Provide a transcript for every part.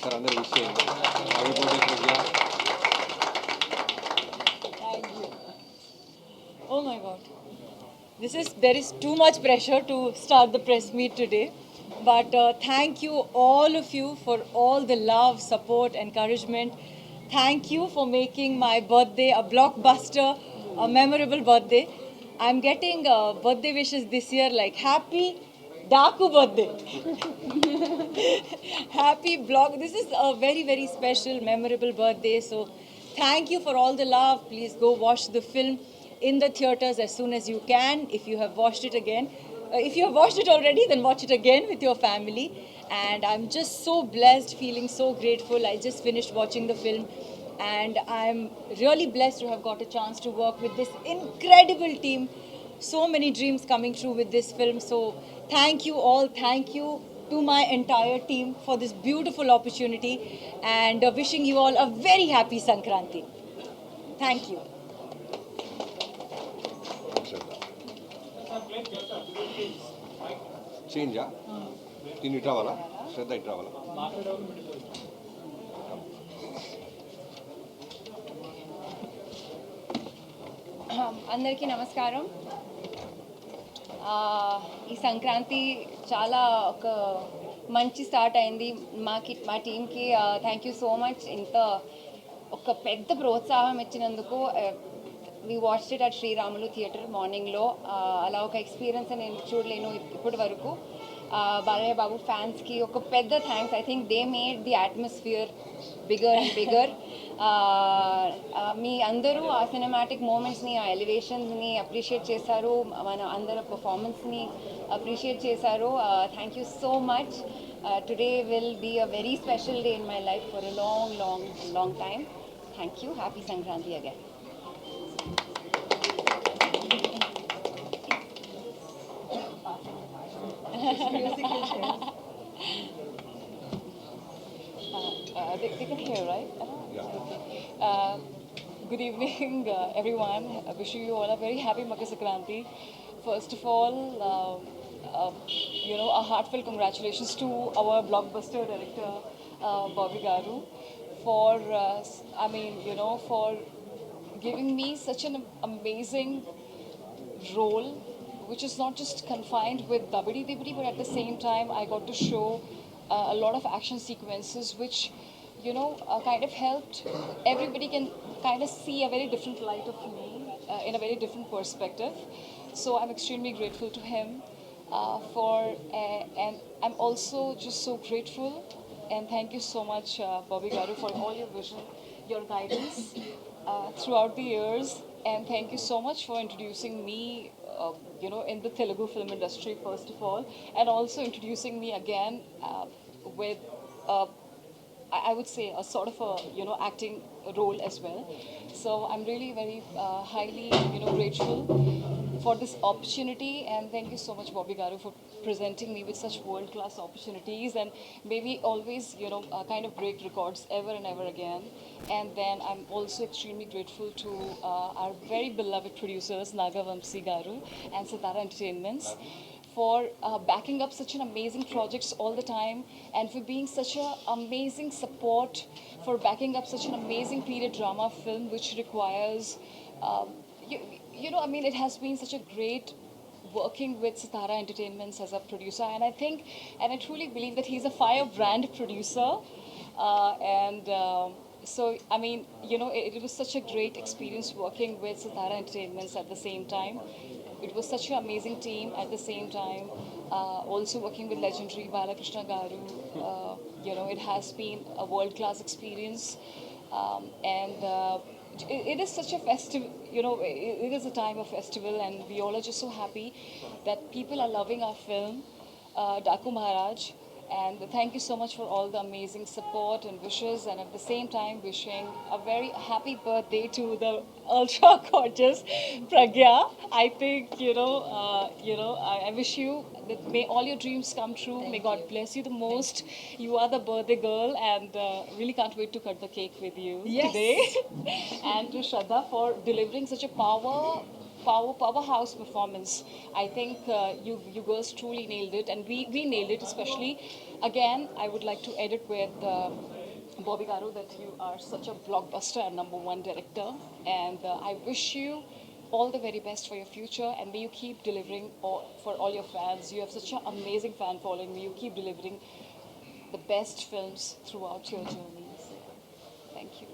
ఒకసారి అందరూ విష్ చేయండి. Happy birthday Pragya. Thank you. Oh my God. There is too much pressure to start the press meet today. But thank you, all of you, for all the love, support, encouragement. Thank you for making my birthday a blockbuster, a memorable birthday. I'm getting birthday wishes this year like happy Daku birthday. Happy blog. This is a very, very special, memorable birthday. So thank you for all the love. Please go watch the film in the theaters as soon as you can. If you have watched it again, if you have watched it already, then watch it again with your family. And I'm just so blessed, feeling so grateful. I just finished watching the film. And I'm really blessed to have got a chance to work with this incredible team. So many dreams coming true with this film. So thank you all. Thank you to my entire team for this beautiful opportunity and wishing you all a very happy Sankranti. Thank you. చేంజా తిని ఇటు రావాలా, శ్రద్ధ ఇటు రావాలా. అందరికీ నమస్కారం. ఈ సంక్రాంతి చాలా ఒక మంచి స్టార్ట్ అయింది మా టీంకి. Thank you so much. ఇంత ఒక పెద్ద ప్రోత్సాహం ఇచ్చినందుకు. We watch it at Sriramulu theatre మార్నింగ్లో. అలా ఒక ఎక్స్పీరియన్స్ నేను చూడలేను ఇప్పటి వరకు. బాలయ్య బాబు ఫ్యాన్స్కి ఒక పెద్ద thanks. I think they made the atmosphere bigger and bigger. మీ అందరూ ఆ సినిమాటిక్ మూమెంట్స్ని, ఆ ఎలివేషన్స్ని అప్రిషియేట్ చేశారు. మన అందరి పర్ఫార్మెన్స్ని అప్రిషియేట్ చేశారు. Thank you so much. Today will be a very special day in my life for a long long long time. Thank you. Happy Sankranti again. They can hear, right? Yeah. Good evening, everyone. Wishing you all a very happy Makar Sankranti. First of all, a heartfelt congratulations to our blockbuster director, Bobby Garu, for, for giving me such an amazing role, which is not just confined with Dabidi Dibidi, but at the same time, I got to show a lot of action sequences, which kind of helped everybody can kind of see a very different light of me in a very different perspective. So I'm extremely grateful to him and I'm also just so grateful and thank you so much, Bobby Garu, for all your vision, your guidance throughout the years, and thank you so much for introducing me, in the Telugu film industry first of all, and also introducing me again with. I would say a sort of a acting role as well. So I'm really very highly grateful for this opportunity, and thank you so much, Bobby Garu, for presenting me with such world-class opportunities, and maybe always kind of break records ever and ever again. And then I'm also extremely grateful to our very beloved producers, Naga Vamsi Garu and Sitara Entertainments, for backing up such an amazing projects all the time, and for being such an amazing support for backing up such an amazing period drama film, which requires, it has been such a great working with Sitara Entertainments as a producer, and I truly believe that he's a firebrand producer, and. So, it was such a great experience working with Sitara Entertainments at the same time. It was such an amazing team at the same time. Also working with legendary Balakrishna Garu, it has been a world-class experience. It is such a festival, it is a time of festival, and we all are just so happy that people are loving our film, Daku Maharaj. And thank you so much for all the amazing support and wishes, and at the same time wishing a very happy birthday to the ultra gorgeous Pragya. I think I wish you that may all your dreams come true. May God bless you the most. You are the birthday girl, and really can't wait to cut the cake with you Yes. today. And to Shraddha for delivering such a powerhouse performance. I think you girls truly nailed it, and we nailed it. Especially, again, I would like to edit with. Bobby Garu, that you are such a blockbuster and #1 director, and I wish you all the very best for your future, and may you keep delivering for all your fans. You have such an amazing fan following. May you keep delivering the best films throughout your journeys. Thank you.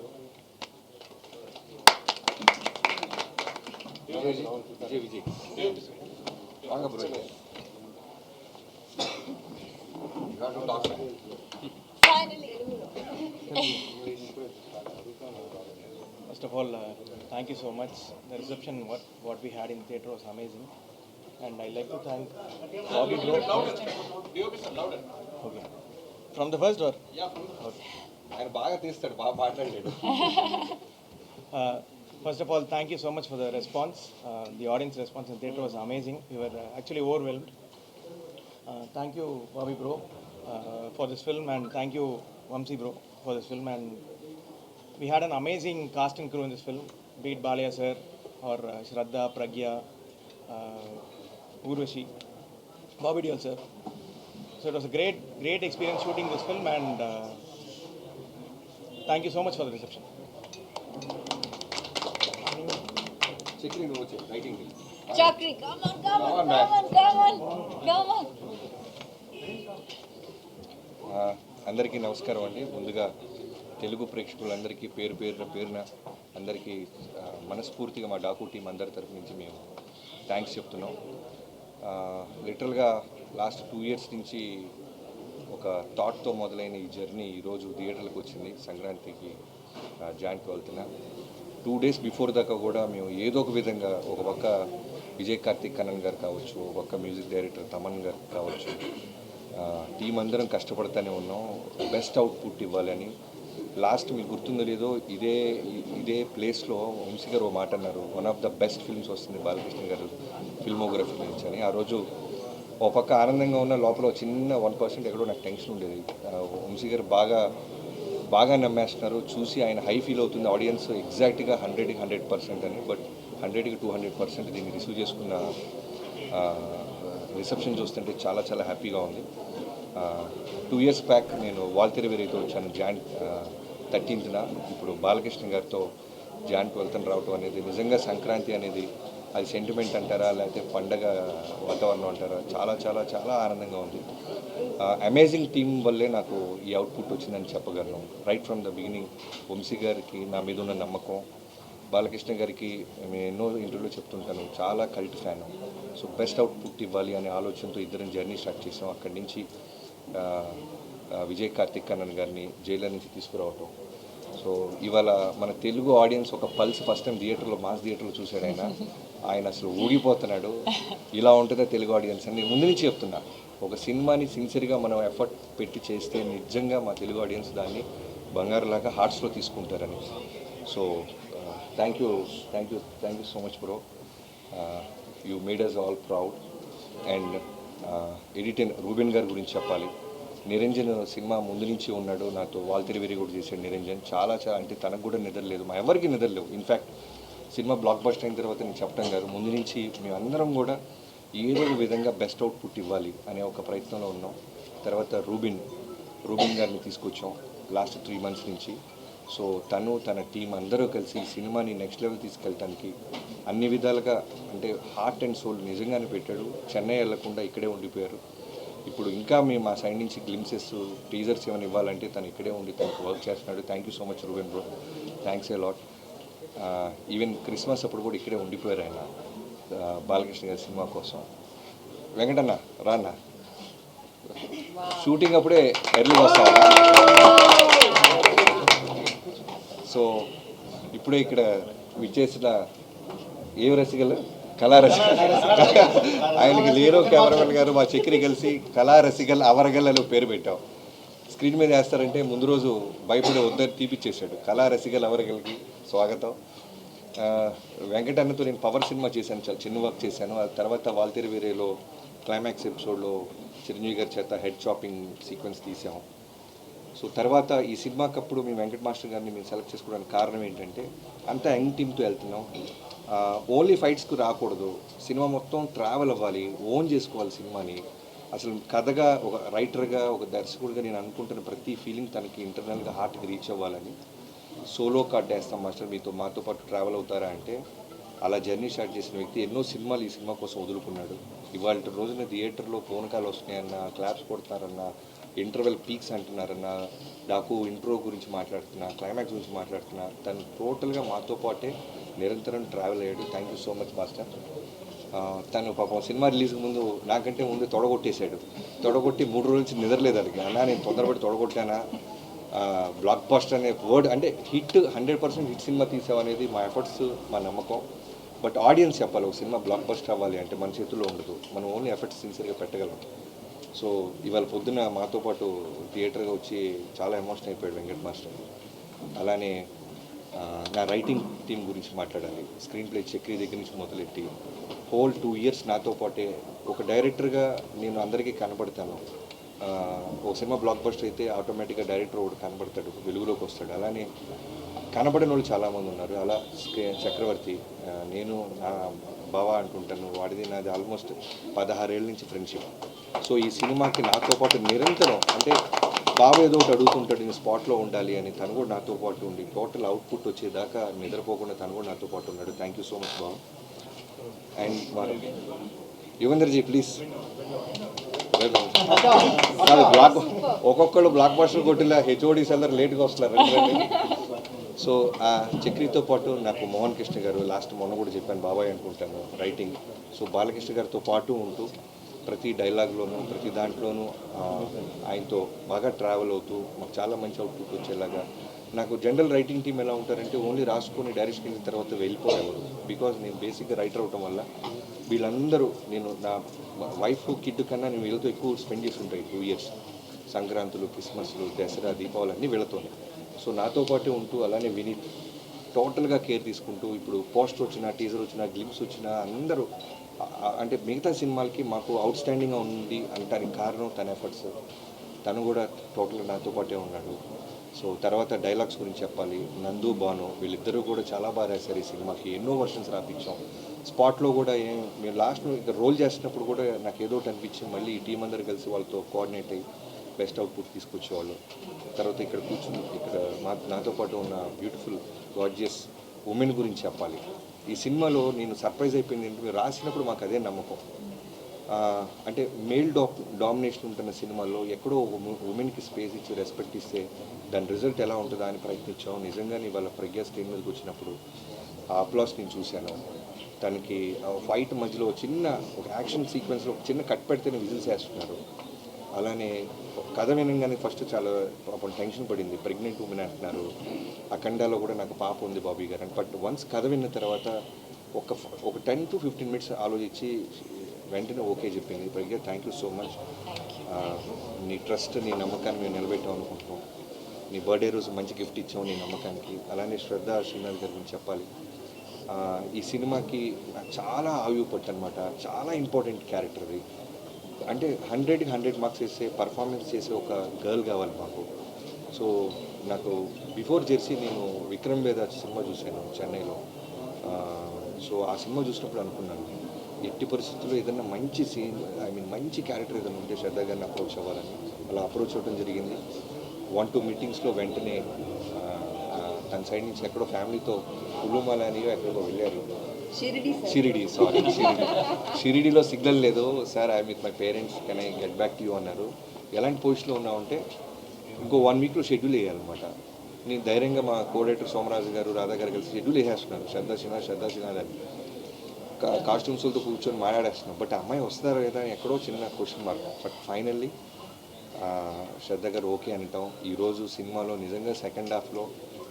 Vijay. Vaanga bro. You have to talk. Finally. First of all, thank you so much. The reception, what we had in theatre was amazing, and I like to thank Bobby Bro. Okay. From the first or? Yeah. Okay. ఆయన బాగా తీస్తాడు, బాగా మాట్లాడలేడు. First of all, thank you so much for the response. The audience response in theatre was amazing. We were actually overwhelmed. Thank you, Bobby Bro, for this film, and thank you, Vamsi Bro, for this film. And we had an amazing cast and crew in this film, be it Balia sir or Shraddha, Pragya, Urvashi, Bobby Deol sir. So it was a great experience shooting this film, and thank you so much for the reception. Chakri నువ్వు వచ్చి writing. Chakri, come on, come on, Come on, man. come on, come on, come on. అందరికీ నమస్కారం అండి. ముందుగా తెలుగు ప్రేక్షకులందరికీ పేరున అందరికీ మనస్ఫూర్తిగా మా డాకు టీం అందరి తరఫు నుంచి మేము థ్యాంక్స్ చెప్తున్నాం. లిటరల్గా లాస్ట్ 2 years నుంచి ఒక థాట్తో మొదలైన ఈ జర్నీ ఈరోజు థియేటర్లకు వచ్చింది. సంక్రాంతికి జాయింట్ వెళ్తున్నా 2 days బిఫోర్ దాకా కూడా మేము ఏదో ఒక విధంగా ఒక పక్క విజయ్ కార్తిక్ కన్నన్ గారు కావచ్చు, ఒక పక్క మ్యూజిక్ డైరెక్టర్ తమన్ గారు కావచ్చు, టీం అందరం కష్టపడుతూనే ఉన్నాం బెస్ట్ అవుట్పుట్ ఇవ్వాలని. లాస్ట్ మీకు గుర్తుందో లేదో ఇదే ప్లేస్లో వంశీ గారు ఓ మాట అన్నారు, one of the best films వస్తుంది బాలకృష్ణ గారు ఫిల్మోగ్రఫీ నుంచి అని. ఆ రోజు ఓ పక్క ఆనందంగా ఉన్న లోపల చిన్న 1% ఎక్కడో నాకు టెన్షన్ ఉండేది. వంశీ గారు బాగా నమ్మేస్తున్నారు, చూసి ఆయన హై ఫీల్ అవుతుంది ఆడియన్స్ ఎగ్జాక్ట్గా 100కి 100% అని. బట్ 100కి 200% దీన్ని రిసీవ్ చేసుకున్న రిసెప్షన్ చూస్తుంటే చాలా చాలా హ్యాపీగా ఉంది. 2 years బ్యాక్ నేను వాల్తెరి వేరేతో వచ్చాను జాన్ 13th. ఇప్పుడు బాలకృష్ణ గారితో జాన్ 12th రావటం అనేది నిజంగా సంక్రాంతి అనేది అది సెంటిమెంట్ అంటారా లేకపోతే పండగ వాతావరణం అంటారా, చాలా చాలా చాలా ఆనందంగా ఉంది. అమేజింగ్ టీం వల్లే నాకు ఈ అవుట్పుట్ వచ్చిందని చెప్పగలను. Right from the beginning Vamsi గారికి నా మీద ఉన్న నమ్మకం, బాలకృష్ణ గారికి నేను ఎన్నో ఇంటర్వ్యూలో చెప్తుంటాను చాలా cult fan. So best output ఇవ్వాలి అనే ఆలోచనతో ఇద్దరం జర్నీ స్టార్ట్ చేసాం. అక్కడి నుంచి విజయ్ కార్తిక్ కన్నన్ గారిని జైలర్ నుంచి తీసుకురావటం. సో ఇవాళ మన తెలుగు ఆడియన్స్ ఒక పల్స్ ఫస్ట్ టైం థియేటర్లో మాస్ థియేటర్లో చూశాడు ఆయన అసలు ఊగిపోతున్నాడు. ఇలా ఉంటుందా తెలుగు ఆడియన్స్ అని ముందు నుంచి చెప్తున్నా. ఒక సినిమాని సిన్సియర్గా మనం ఎఫర్ట్ పెట్టి చేస్తే నిజంగా మా తెలుగు ఆడియన్స్ దాన్ని బంగారులాగా హార్ట్స్లో తీసుకుంటారని. So thank you so much bro. You made us all proud. And editor Ruben గారి గురించి చెప్పాలి. నిరంజన్ సినిమా ముందు నుంచి ఉన్నాడు నాతో, వాల్తెరి వేరి కూడా చేశాడు నిరంజన్. చాలా అంటే తనకు కూడా నిద్రలేదు, మా ఎవరికి నిద్రలేవు. ఇన్ఫ్యాక్ట్ సినిమా బ్లాక్ బస్టర్ అయిన తర్వాత నేను చెప్పడం గారు ముందు నుంచి మేమందరం కూడా ఏదో ఒక విధంగా బెస్ట్ అవుట్పుట్ ఇవ్వాలి అనే ఒక ప్రయత్నంలో ఉన్నాం. తర్వాత రూబిన్ గారిని తీసుకొచ్చాం లాస్ట్ 3 months నుంచి. సో తన టీం అందరూ కలిసి సినిమాని నెక్స్ట్ లెవెల్ తీసుకెళ్ళటానికి అన్ని విధాలుగా అంటే హార్ట్ అండ్ సోల్ నిజంగానే పెట్టాడు. చెన్నై వెళ్లకుండా ఇక్కడే ఉండిపోయారు. ఇప్పుడు ఇంకా మేము మా సైడ్ నుంచి గ్లిమ్సెస్ టీజర్స్ ఏమైనా ఇవ్వాలంటే తను ఇక్కడే ఉండి తనకు వర్క్ చేస్తున్నాడు. Thank you so much Reuben bro, thanks a lot. Even Christmas అప్పుడు కూడా ఇక్కడే ఉండిపోయారు ఆయన బాలకృష్ణ గారి సినిమా కోసం. వెంకటన్న రాన్న షూటింగ్ అప్పుడే ఎర్లీగా వస్తాను. సో ఇప్పుడే ఇక్కడ విచ్చేసిన ఏ రసికలు కళారసికల్ ఆయనకి లేరో కెమెరామెన్ గారు మా చక్రి కలిసి కళారసికల్ అవరగల్ అని పేరు పెట్టాం. స్క్రీన్ మీద వేస్తారంటే ముందు రోజు భయపడే వద్దని తీపిచ్చేసాడు. కళారసికల్ అవరగల్కి స్వాగతం. వెంకటన్నతో నేను పవర్ సినిమా చేశాను, చాలా చిన్న వర్క్ చేశాను. ఆ తర్వాత వాల్తెరి వేరేలో క్లైమాక్స్ ఎపిసోడ్లో చిరంజీవి గారి చేత హెడ్ చాపింగ్ సీక్వెన్స్ తీసాము. సో తర్వాత ఈ సినిమాకి అప్పుడు మేము వెంకట మాస్టర్ గారిని మేము సెలెక్ట్ చేసుకోవడానికి కారణం ఏంటంటే అంత యంగ్ టీమ్తో వెళ్తున్నాం. ఓన్లీ ఫైట్స్కి రాకూడదు, సినిమా మొత్తం ట్రావెల్ అవ్వాలి, ఓన్ చేసుకోవాలి సినిమాని. అసలు కథగా ఒక రైటర్గా ఒక దర్శకుడిగా నేను అనుకుంటున్న ప్రతి ఫీలింగ్ తనకి ఇంటర్నల్గా హార్ట్కి రీచ్ అవ్వాలని సోలో కార్డ్ వేస్తాం మాస్టర్, మాతో పాటు ట్రావెల్ అవుతారా అంటే అలా జర్నీ స్టార్ట్ చేసిన వ్యక్తి ఎన్నో సినిమాలు ఈ సినిమా కోసం వదులుకున్నాడు. ఇవాళ రోజున థియేటర్లో ఫోన్ కాల్ వస్తున్నాయన్న, క్లాప్స్ కొడుతున్నారన్న, ఇంటర్వెల్ పీక్స్ అంటున్నారన్న, డాకు ఇంట్రో గురించి మాట్లాడుతున్నా, క్లైమాక్స్ గురించి మాట్లాడుతున్నా, తను టోటల్గా మాతో పాటే నిరంతరం ట్రావెల్ అయ్యాడు. Thank you so much master. తను పాపం సినిమా రిలీజ్కి ముందు నాకంటే ముందు తొడగొట్టేశాడు. తొడగొట్టి 3 రోజుల నుంచి నిద్రలేదు అడిగి, అన్నా నేను తొందరపడి తొడగొట్టానా, బ్లాక్ బస్టర్ అనే వర్డ్ అంటే హిట్ 100% హిట్ సినిమా తీసావు అనేది మా ఎఫర్ట్స్, మా నమ్మకం. బట్ ఆడియన్స్ చెప్పాలి, ఒక సినిమా బ్లాక్ బస్టర్ అవ్వాలి అంటే మన చేతుల్లో ఉండదు, మనం ఓన్లీ ఎఫర్ట్స్ సిన్సియర్గా పెట్టగలం. సో ఇవాళ పొద్దున మాతో పాటు థియేటర్గా వచ్చి చాలా ఎమోషన్ అయిపోయాడు వెంకట్ మాస్టర్. అలానే నా రైటింగ్ టీం గురించి మాట్లాడాలి. స్క్రీన్ ప్లే చక్రి దగ్గర నుంచి మొదలెట్టి హోల్ 2 ఇయర్స్ నాతో పాటే ఒక డైరెక్టర్గా నేను అందరికీ కనపడతాను. ఒక సినిమా బ్లాక్ బస్టర్ అయితే ఆటోమేటిక్గా డైరెక్టర్ ఒకటి కనపడతాడు, వెలుగులోకి వస్తాడు. అలానే కనపడిన వాళ్ళు చాలామంది ఉన్నారు. అలా చక్రవర్తి, నేను నా బావా అంటుంటాను, వాడిది నాది ఆల్మోస్ట్ 16 ఏళ్ళ నుంచి ఫ్రెండ్షిప్. సో ఈ సినిమాకి నాతో పాటు నిరంతరం అంటే బావ ఏదో ఒకటి అడుగుతుంటాడు, నేను స్పాట్లో ఉండాలి అని, తను కూడా నాతో పాటు ఉండి టోటల్ అవుట్పుట్ వచ్చేదాకా నిద్రపోకుండా తను కూడా నాతో పాటు ఉన్నాడు. థ్యాంక్ యూ సో మచ్ బావ. And Yugandharji please. బ్లాక్ ఒక్కొక్కళ్ళు బ్లాక్ బస్టర్ కొట్టిలా హెచ్ఓడీస్ అందరు లేట్గా వస్తున్నారు. సో ఆ చక్రితో పాటు నాకు మోహన్ కృష్ణ గారు, లాస్ట్ మొన్న కూడా చెప్పాను బాబాయ్ అనుకుంటాను రైటింగ్. సో బాలకృష్ణ గారితో పాటు ఉంటూ ప్రతి డైలాగ్లోనూ ప్రతి దాంట్లోనూ ఆయనతో బాగా ట్రావెల్ అవుతూ మాకు చాలా మంచి అవుట్పుట్ వచ్చేలాగా. నాకు జనరల్ రైటింగ్ టీం ఎలా ఉంటారంటే ఓన్లీ రాసుకొని డైరెక్షన్ అయిన తర్వాత వెళ్ళిపోయేవారు. బికాజ్ నేను బేసిక్గా రైటర్ అవటం వల్ల వీళ్ళందరూ, నేను నా వైఫ్ కిడ్ కన్నా నేను వీళ్ళతో ఎక్కువ స్పెండ్ చేసి ఉంటాయి 2 ఇయర్స్. సంక్రాంతులు, క్రిస్మస్లు, దసరా, దీపావళి అన్నీ వీళ్ళతోనే. సో నాతో పాటే ఉంటూ అలానే వినీత్ టోటల్గా కేర్ తీసుకుంటూ, ఇప్పుడు పోస్టర్ వచ్చినా, టీజర్ వచ్చినా, గ్లిమ్స్ వచ్చినా అందరూ అంటే మిగతా సినిమాలకి మాకు అవుట్ స్టాండింగ్గా ఉంది అనటానికి కారణం తన ఎఫర్ట్స్. తను కూడా టోటల్గా నాతో పాటే ఉన్నాడు. సో తర్వాత డైలాగ్స్ గురించి చెప్పాలి. నందు, బాను వీళ్ళిద్దరూ కూడా చాలా బాగా రాశారు ఈ సినిమాకి. ఎన్నో వర్షన్స్ రాపించాం. స్పాట్లో కూడా మేము లాస్ట్ ఇక్కడ రోల్ చేస్తున్నప్పుడు కూడా నాకు ఏదో ఒకటి అనిపించింది, మళ్ళీ ఈ టీం అందరూ కలిసి వాళ్ళతో కోఆర్డినేట్ అయ్యి బెస్ట్ అవుట్పుట్ తీసుకొచ్చేవాళ్ళు. తర్వాత ఇక్కడ కూర్చుని ఇక్కడ నాతో పాటు ఉన్న బ్యూటిఫుల్ గార్జియస్ ఉమెన్ గురించి చెప్పాలి. ఈ సినిమాలో నేను సర్ప్రైజ్ అయిపోయింది ఏంటంటే, రాసినప్పుడు మాకు అదే నమ్మకం. అంటే మేల్ డామినేషన్ ఉంటున్న సినిమాల్లో ఎక్కడో ఉమెన్కి స్పేస్ ఇచ్చి రెస్పెక్ట్ ఇస్తే దాని రిజల్ట్ ఎలా ఉంటుందా అని ప్రయత్నించాం. నిజంగానే వాళ్ళ ప్రజ్ఞా స్క్రీన్ మీదకి వచ్చినప్పుడు ఆ అప్లాస్ నేను చూశాను. తనకి ఫైట్ మధ్యలో చిన్న ఒక యాక్షన్ సీక్వెన్స్లో ఒక చిన్న కట్ పెడితేనే విజిల్స్ వేస్తున్నారు. అలానే కథ వినగానే ఫస్ట్ చాలా పాపం టెన్షన్ పడింది, ప్రెగ్నెంట్ ఉమెన్ అంటున్నారు. అఖండాలో కూడా నాకు పాప ఉంది బాబీ గారు అని. బట్ వన్స్ కథ విన్న తర్వాత ఒక 10 to 15 మినిట్స్ ఆలోచించి వెంటనే ఓకే చెప్పింది. ప్రజ్ఞ థ్యాంక్ యూ సో మచ్. నీ ట్రస్ట్, నీ నమ్మకాన్ని మేము నిలబెట్టాం అనుకుంటున్నాం. నీ బర్త్డే రోజు మంచి గిఫ్ట్ ఇచ్చాం నీ నమ్మకానికి. అలానే శ్రద్ధ శ్రీనాథ్ గారి గురించి చెప్పాలి. ఈ సినిమాకి చాలా ఆయువు పట్టు అనమాట. చాలా ఇంపార్టెంట్ క్యారెక్టర్ అది. అంటే 100కి 100 మార్క్స్ వేసే పర్ఫార్మెన్స్ చేసే ఒక గర్ల్ కావాలి మాకు. సో నాకు బిఫోర్ జెర్సీ నేను విక్రమ్ వేద సినిమా చూశాను చెన్నైలో. సో ఆ సినిమా చూసినప్పుడు అనుకున్నాను, ఎట్టి పరిస్థితుల్లో ఏదైనా మంచి సీన్, మంచి క్యారెక్టర్ ఏదైనా ఉంటే శ్రద్ధ గారిని అప్రోచ్ అవ్వాలని అలా అప్రోచ్ అవ్వడం జరిగింది. 1-2 మీటింగ్స్లో వెంటనే తన సైడ్ నుంచి ఎక్కడో ఫ్యామిలీతో కులుమల అని ఎక్కడికో వెళ్ళారు. షిరిడీలో సిగ్నల్ లేదు sir, I with my parents, can I get back to you అన్నారు. ఎలాంటి పొజిషన్లో ఉన్నామంటే ఇంకో 1 వీక్లో షెడ్యూల్ వేయాలన్నమాట. నేను ధైర్యంగా మా కోడైరెక్టర్ సోమరాజు గారు, రాధా గారు కలిసి షెడ్యూల్ వేసేస్తున్నారు. శ్రద్ధా సిన్హా అని కాస్ట్యూమ్స్తో కూర్చొని మాట్లాడేస్తున్నాం. బట్ అమ్మాయి వస్తారా లేదా అని ఎక్కడో చిన్న క్వశ్చన్ మార్క్. బట్ ఫైనల్లీ శ్రద్ధ గారు ఓకే అంటాం. ఈరోజు సినిమాలో నిజంగా సెకండ్ హాఫ్లో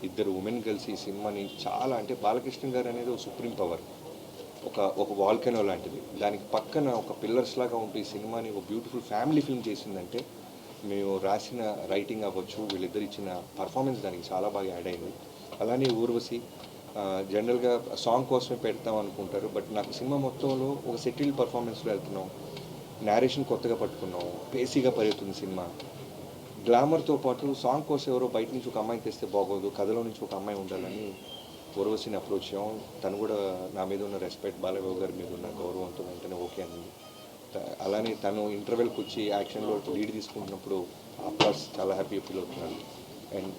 2 ఉమెన్ కలిసి ఈ సినిమాని చాలా, అంటే బాలకృష్ణ గారు అనేది ఒక సుప్రీం పవర్, ఒక వాల్కెనో లాంటిది. దానికి పక్కన ఒక పిల్లర్స్ లాగా ఉంటూ ఈ సినిమాని ఒక బ్యూటిఫుల్ ఫ్యామిలీ ఫిల్మ్ చేసిందంటే మేము రాసిన రైటింగ్ అవ్వచ్చు, వీళ్ళిద్దరు ఇచ్చిన పర్ఫార్మెన్స్ దానికి చాలా బాగా యాడ్ అయింది. అలానే ఊర్వశి జనరల్గా సాంగ్ కోసమే పెడతాం అనుకుంటారు. బట్ నాకు సినిమా మొత్తంలో ఒక సెటిల్డ్ పర్ఫార్మెన్స్లో వెళ్తున్నాం. నేరేషన్ కొత్తగా పట్టుకున్నాం, పేసీగా పరిగెత్తుంది సినిమా. గ్లామర్తో పాటు సాంగ్ కోసం ఎవరో బయట నుంచి ఒక అమ్మాయిని తెస్తే బాగోదు, కథలో నుంచి ఒక అమ్మాయి ఉండాలని పూర్వశిని అప్రోచ్ అయ్యాం. తను కూడా నా మీద ఉన్న రెస్పెక్ట్, బాలబాబు గారి మీద ఉన్న గౌరవంతో వెంటనే ఓకే అనింది. అలానే తను ఇంటర్వెల్కి వచ్చి యాక్షన్లో లీడ్ తీసుకుంటున్నప్పుడు అప్లాస్ చాలా హ్యాపీ ఫీల్ అవుతున్నాను. అండ్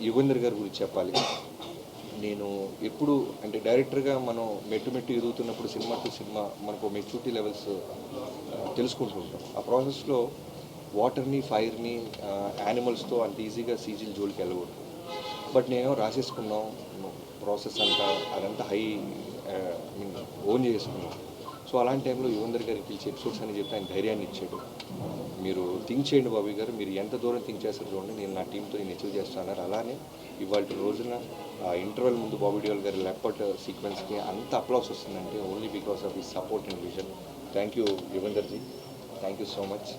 యుగంధర్ గారి గురించి చెప్పాలి. నేను ఎప్పుడు అంటే డైరెక్టర్గా మనం మెట్టు మెట్టు ఎదుగుతున్నప్పుడు సినిమా టు సినిమా మనకు మెచ్యూరిటీ లెవెల్స్ తెలుసుకుంటుంటాం. ఆ ప్రాసెస్లో వాటర్ని, ఫైర్ని, యానిమల్స్తో అంత ఈజీగా సీజీల జోలికి వెళ్ళకూడదు. బట్ నేను రాసేసుకున్నాం ప్రాసెస్ అంతా, అదంతా హై ఓన్ చేసుకున్నాం. సో అలాంటి టైంలో యుగంధర్ గారికి పిలిచి ఎపిసోడ్స్ అని చెప్పి ఆయన ధైర్యాన్ని ఇచ్చాడు. మీరు థింక్ చేయండి బాబీ గారు, మీరు ఎంత దూరం థింక్ చేస్తారు చూడండి, నేను నా టీంతో నేను అచీవ్ చేస్తాను. అలానే ఇవాళ రోజున ఇంటర్వెల్ ముందు బాబీ డియోల్ గారి లెపర్ట్ సీక్వెన్స్కి అంత అప్లాస్ వస్తుందంటే only because of his support and vision. Thank you Yugandhar ji, thank you so much.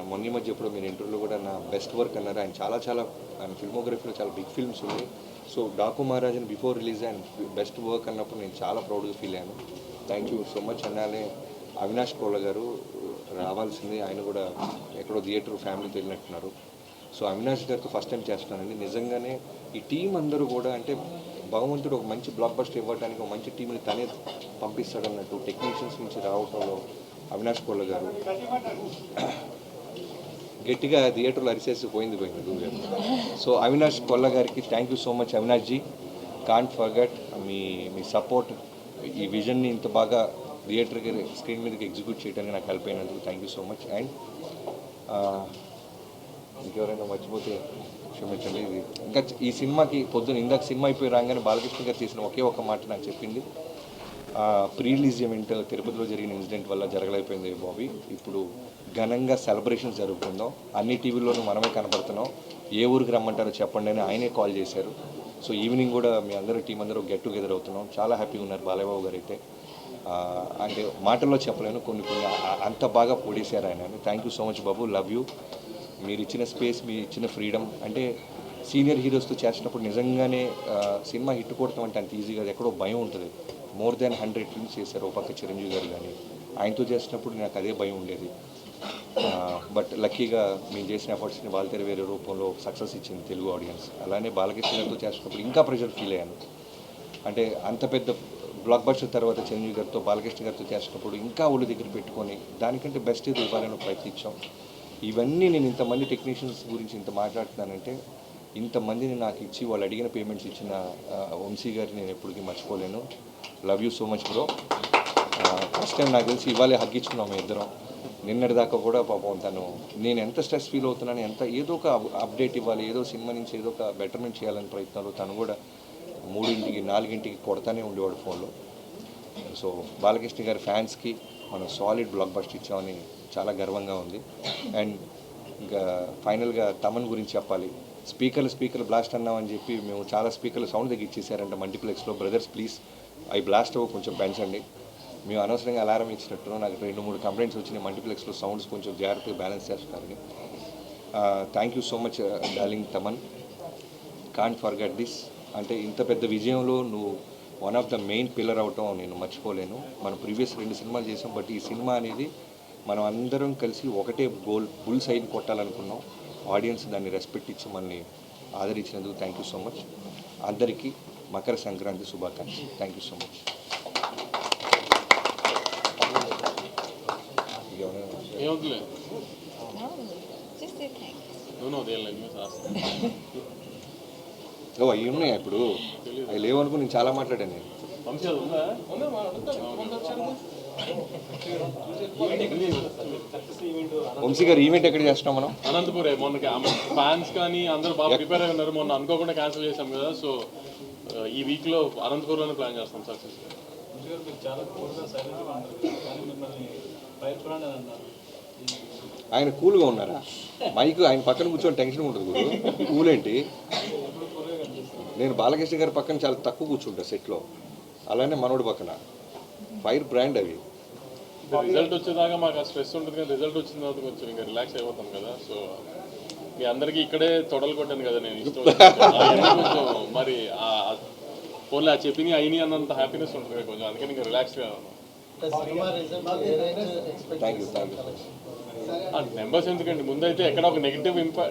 మొన్న మధ్య ఎప్పుడో మీరు ఇంటర్వ్యూలో కూడా నా బెస్ట్ వర్క్ అన్నారు. ఆయన ఫిల్మోగ్రఫీలో చాలా బిగ్ ఫిల్మ్స్ ఉన్నాయి. సో డాకు మహారాజన్ బిఫోర్ రిలీజ్ ఆయన బెస్ట్ వర్క్ అన్నప్పుడు నేను చాలా ప్రౌడ్గా ఫీల్ అయ్యాను. Thank you so much. అన్నానే అవినాష్ కోళ్ళ గారు రావాల్సింది, ఆయన కూడా ఎక్కడో థియేటర్ ఫ్యామిలీతో వెళ్ళినట్టున్నారు. సో అవినాష్ గారితో ఫస్ట్ టైం చేస్తున్నానండి. నిజంగానే ఈ టీం అందరూ కూడా అంటే భగవంతుడు ఒక మంచి బ్లాక్ బస్టర్ ఇవ్వడానికి ఒక మంచి టీంని తనే పంపిస్తాడన్నట్టు టెక్నీషియన్స్ నుంచి రావటంలో అవినాష్ కోళ్ళ గారు గట్టిగా థియేటర్లో అరిసేసి పోయింది గురువు. సో అవినాష్ కొల్ల గారికి thank you so much. Avinash ji, can't forget మీ సపోర్ట్, ఈ విజన్ని ఇంత బాగా థియేటర్కి స్క్రీన్ మీదకి ఎగ్జిక్యూట్ చేయడానికి నాకు హెల్ప్ అయినందుకు thank you so much. And ఇంకెవరైనా మర్చిపోతే క్షమించండి. ఇది ఇంకా ఈ సినిమాకి ఇందాక సినిమా అయిపోయి రాగానే బాలకృష్ణ గారు చేసిన ఒకే ఒక మాట నాకు చెప్పింది, ప్రీ రిలీజ్ ఈవెంట్ తిరుపతిలో జరిగిన ఇన్సిడెంట్ వల్ల జరగలేకపోయింది బాబీ, ఇప్పుడు ఘనంగా సెలబ్రేషన్స్ జరుగుతుందాం, అన్ని టీవీల్లోనూ మనమే కనపడుతున్నాం, ఏ ఊరికి రమ్మంటారో చెప్పండి అని ఆయనే కాల్ చేశారు. సో ఈవినింగ్ కూడా మీ అందరూ టీం అందరూ గెట్ టుగెదర్ అవుతున్నాం. చాలా హ్యాపీగా ఉన్నారు బాలయ్యబాబు గారు అయితే. అంటే మాటల్లో చెప్పలేను, కొన్ని అంత బాగా పొడిశారు ఆయన. Thank you so much Babu, love you. మీరు ఇచ్చిన స్పేస్, మీరు ఇచ్చిన ఫ్రీడమ్, అంటే సీనియర్ హీరోస్తో చేసినప్పుడు నిజంగానే సినిమా హిట్ కొడతాం అంటే అంత ఈజీగా ఎక్కడో భయం ఉంటుంది. మోర్ దాన్ 100 ఫిల్మ్స్ చేశారు. ఒక పక్క చిరంజీవి గారు కానీ ఆయనతో చేసినప్పుడు నాకు అదే భయం ఉండేది. బట్ లక్కీగా మేము చేసిన ఎఫర్ట్స్ని వాళ్ళ వేరే రూపంలో సక్సెస్ ఇచ్చింది తెలుగు ఆడియన్స్. అలానే బాలకృష్ణ గారితో చేసినప్పుడు ఇంకా ప్రెషర్ ఫీల్ అయ్యాను. అంటే అంత పెద్ద బ్లాక్ బస్టర్ తర్వాత చిరంజీవి గారితో బాలకృష్ణ గారితో చేసినప్పుడు ఇంకా ఒళ్ళు దగ్గర పెట్టుకొని దానికంటే బెస్ట్ ఇది ఇవ్వాలని ప్రయత్నించాం. ఇవన్నీ నేను ఇంతమంది టెక్నీషియన్స్ గురించి ఇంత మాట్లాడుతున్నానంటే ఇంతమందిని నాకు ఇచ్చి వాళ్ళు అడిగిన పేమెంట్స్ ఇచ్చిన వంశీ గారిని నేను ఎప్పటికీ మర్చిపోలేను. Love you so much bro. First time నాకు తెలిసి ఇవాళే హగ్గించుకున్నాం మేము ఇద్దరం. నిన్నటి దాకా కూడా పాపం నేను ఎంత స్ట్రెస్ ఫీల్ అవుతున్నాను, ఏదో ఒక అప్డేట్ ఇవ్వాలి, ఏదో సినిమా నుంచి ఏదో ఒక బెటర్మెంట్ చేయాలని ప్రయత్నాలు. తను కూడా 3ంటికి 4ంటికి కొడతానే ఉండేవాడు ఫోన్లో. సో బాలకృష్ణ గారి ఫ్యాన్స్కి మనం సాలిడ్ బ్లాక్ బస్టర్ ఇచ్చామని చాలా గర్వంగా ఉంది. అండ్ ఇంకా ఫైనల్గా తమన్ గురించి చెప్పాలి. స్పీకర్లు బ్లాస్ట్ అన్నామని చెప్పి మేము చాలా స్పీకర్లు సౌండ్ తగ్గించేసారంట మల్టీప్లెక్స్లో. బ్రదర్స్ ప్లీజ్ అవి బ్లాస్ట్ అవ్వ కొంచెం పెంచండి. మేము అనవసరంగా అలారం ఇచ్చినట్టు నాకు 2-3 కంప్లైంట్స్ వచ్చినాయి. మల్టీప్లెక్స్లో సౌండ్స్ కొంచెం జాగ్రత్తగా బ్యాలెన్స్ చేస్తున్నారని. Thank you so much darling Thaman, can't forget this. అంటే ఇంత పెద్ద విజయంలో నువ్వు one of the main pillar అవటం నేను మర్చిపోలేను. మనం ప్రీవియస్ 2 సినిమాలు చేసాం, బట్ ఈ సినిమా అనేది మనం అందరం కలిసి ఒకటే గోల్, బుల్ సైడ్ కొట్టాలనుకున్నాం. ఆడియన్స్ దాన్ని రెస్పెక్ట్ ఇచ్చి మనల్ని ఆదరించినందుకు థ్యాంక్ యూ సో మచ్. అందరికీ మకర సంక్రాంతి శుభాకాంక్షలు. Thank you so much. అవి ఉన్నాయా ఇప్పుడు? అవి లేవనుకో నేను చాలా మాట్లాడాను. నేను వంశీ గారు ఈవెంట్ ఎక్కడ చేస్తున్నాం మనం? అనంతపురే. మొన్న ఫ్యాన్స్ కానీ అందరూ బాగా ప్రిపేర్ అయి ఉన్నారు. మొన్న అనుకోకుండా క్యాన్సిల్ చేసాం కదా, సో ఈ వీక్లో అనంతపూర్లోనే ప్లాన్ చేస్తాం సక్సెస్. ఆయన కూల్గా ఉన్నారా? మైక్ ఆయన పక్కన కూర్చొని టెన్షన్ ఉంటుంది గురు. కూల్ ఏంటి? నేను బాలకృష్ణ గారి పక్కన చాలా తక్కువ కూర్చుంటా సెట్లో, అలానే మనోడి పక్కన. ఫైర్ బ్రాండ్ అవి. రిజల్ట్ వచ్చేదాకా మాకు ఆ స్ట్రెస్ ఉంటుంది, కానీ రిజల్ట్ వచ్చిన తర్వాత కొంచెం ఇంకా రిలాక్స్ అయిపోతాం కదా. సో మీ అందరికీ ఇక్కడే తొడలు కొట్టాను కదా నేను, ఇష్టం కొంచెం మరి ఫోన్లో ఆ చెప్పిన అయినాయి అన్నంత హ్యాపీనెస్ ఉంటుంది కొంచెం, అందుకని ఇంకా రిలాక్స్గా ఉన్నాం. Thank you. నెంబర్స్ ఎందుకండి, ముందైతే ఎక్కడ ఒక